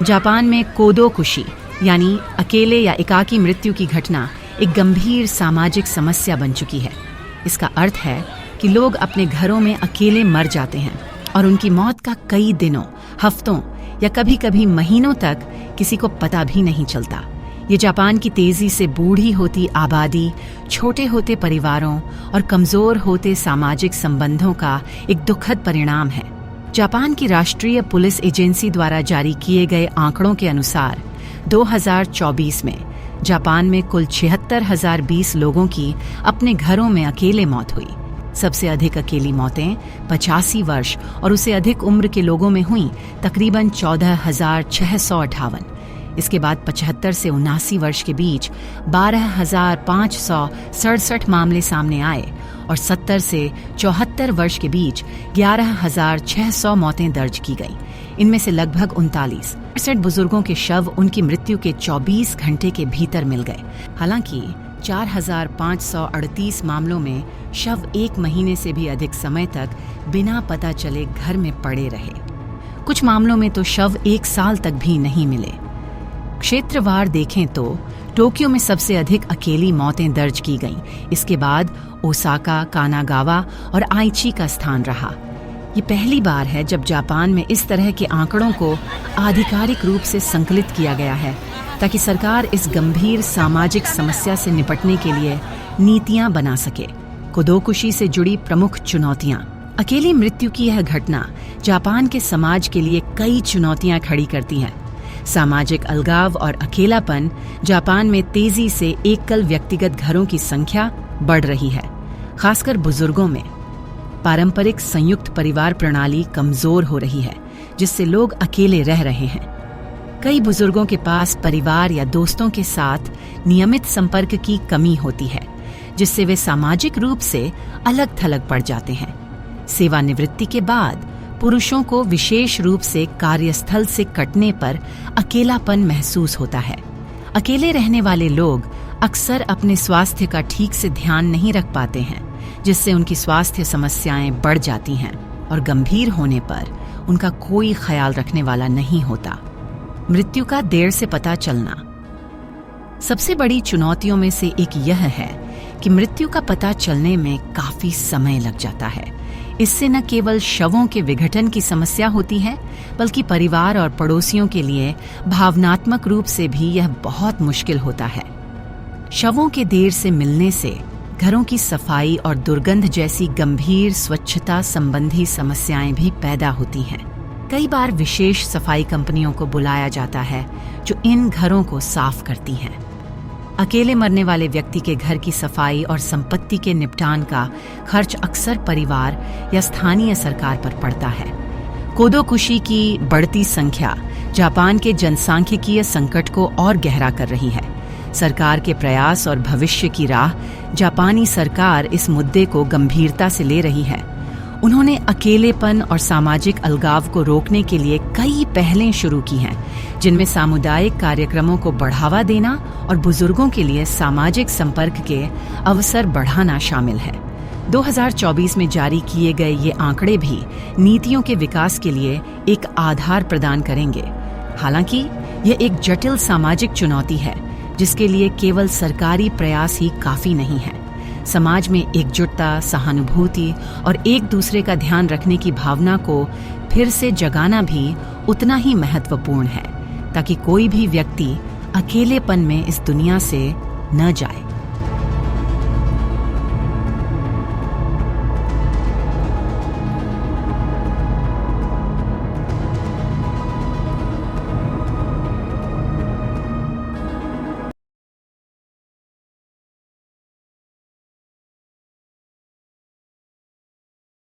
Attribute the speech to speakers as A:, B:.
A: Japan में कोदोकुशी यानी अकेले या एकाकी मृत्यु की घटना एक गंभीर सामाजिक समस्या बन चुकी है। इसका अर्थ है कि लोग अपने घरों में अकेले मर जाते हैं और उनकी मौत का कई दिनों, हफ्तों या कभी-कभी महीनों तक किसी को पता भी नहीं चलता। ये जापान की तेजी से बूढ़ी होती आबादी, छोटे होते परिवारों और कमजोर होते सामाजिक संबंधों का एक दुखद परिणाम है। जापान की राष्ट्रीय पुलिस एजेंसी द्वारा जारी किए गए आंकड़ों के अनुसार 2024 में जापान में कुल 76,020 लोगों की अपने घरों में अकेले मौत हुई। सबसे अधिक अकेली मौतें 85 वर्ष और उससे अधिक उम्र के लोगों में हुईं, तकरीबन 14,658। इसके बाद 75 से 79 वर्ष के बीच 12,567 मामले सामने आए और 70 से 74 वर्ष के बीच 11,600 मौतें दर्ज की गई। इनमें से लगभग 69 बुजुर्गों के शव उनकी मृत्यु के 24 घंटे के भीतर मिल गए। हालांकि 4,538 मामलों में शव 1 महीने से भी अधिक समय तक बिना पता चले घर में पड़े रहे। कुछ मामलों में तो शव 1 साल तक भी नहीं मिले। क्षेत्रवार देखें तो टोक्यो में सबसे अधिक अकेली मौतें दर्ज की गईं। इसके बाद ओसाका, कानागावा और आइची का स्थान रहा। ये पहली बार है जब जापान में इस तरह के आंकड़ों को आधिकारिक रूप से संकलित किया गया है, ताकि सरकार इस गंभीर सामाजिक समस्या से निपटने के लिए नीतियां बना सके। कोदोकुशी से जुड़ी प्रमुख चुनौतियां। अकेली मृत्यु की यह घटना जापान के समाज के लिए कई चुनौतियां खड़ी करती है। सामाजिक अलगाव और अकेलापन। जापान में तेजी से एकल व्यक्तिगत घरों की संख्या बढ़ रही है, खासकर बुजुर्गों में। पारंपरिक संयुक्त परिवार प्रणाली कमजोर हो रही है, जिससे लोग अकेले रह रहे हैं। कई बुजुर्गों के पास परिवार या दोस्तों के साथ नियमित संपर्क की कमी होती है, जिससे वे सामाजिक रूप से अलग-थलग पड़ जाते हैं। सेवानिवृत्ति के बाद पुरुषों को विशेष रूप से कार्यस्थल से कटने पर अकेलापन महसूस होता है। अकेले रहने वाले लोग अक्सर अपने स्वास्थ्य का ठीक से ध्यान नहीं रख पाते हैं, जिससे उनकी स्वास्थ्य समस्याएं बढ़ जाती हैं और गंभीर होने पर उनका कोई ख्याल रखने वाला नहीं होता। मृत्यु का देर से पता चलना। सबसे बड़ी चुनौतियों में से एक यह है कि मृत्यु का पता चलने में काफी समय लग जाता है। इससे न केवल शवों के विघटन की समस्या होती है, बल्कि परिवार और पड़ोसियों के लिए भावनात्मक रूप से भी यह बहुत मुश्किल होता है। शवों के देर से मिलने से घरों की सफाई और दुर्गंध जैसी गंभीर स्वच्छता संबंधी समस्याएं भी पैदा होती हैं। कई बार विशेष सफाई कंपनियों को बुलाया जाता है, जो इन घरों को साफ करती हैं। अकेले मरने वाले व्यक्ति के घर की सफाई और संपत्ति के निपटान का खर्च अक्सर परिवार या स्थानीय सरकार पर पड़ता है। कोदोकुशी की बढ़ती संख्या जापान के जनसांख्यिकीय संकट को और गहरा कर रही है। सरकार के प्रयास और भविष्य की राह। जापानी सरकार इस मुद्दे को गंभीरता से ले रही है। उन्होंने अकेलेपन और सामाजिक अलगाव को रोकने के लिए कई पहलें शुरू की हैं, जिनमें सामुदायिक कार्यक्रमों को बढ़ावा देना और बुजुर्गों के लिए सामाजिक संपर्क के अवसर बढ़ाना शामिल है। 2024 में जारी किए गए ये आंकड़े भी नीतियों के विकास के लिए एक आधार प्रदान करेंगे। हालांकि यह एक जटिल सामाजिक चुनौती है, जिसके लिए केवल सरकारी प्रयास ही काफी नहीं है। समाज में एकजुटता, सहानुभूति और एक दूसरे का ध्यान रखने की भावना को फिर से जगाना भी उतना ही महत्वपूर्ण है, ताकि कोई भी व्यक्ति अकेलेपन में इस दुनिया से न जाए।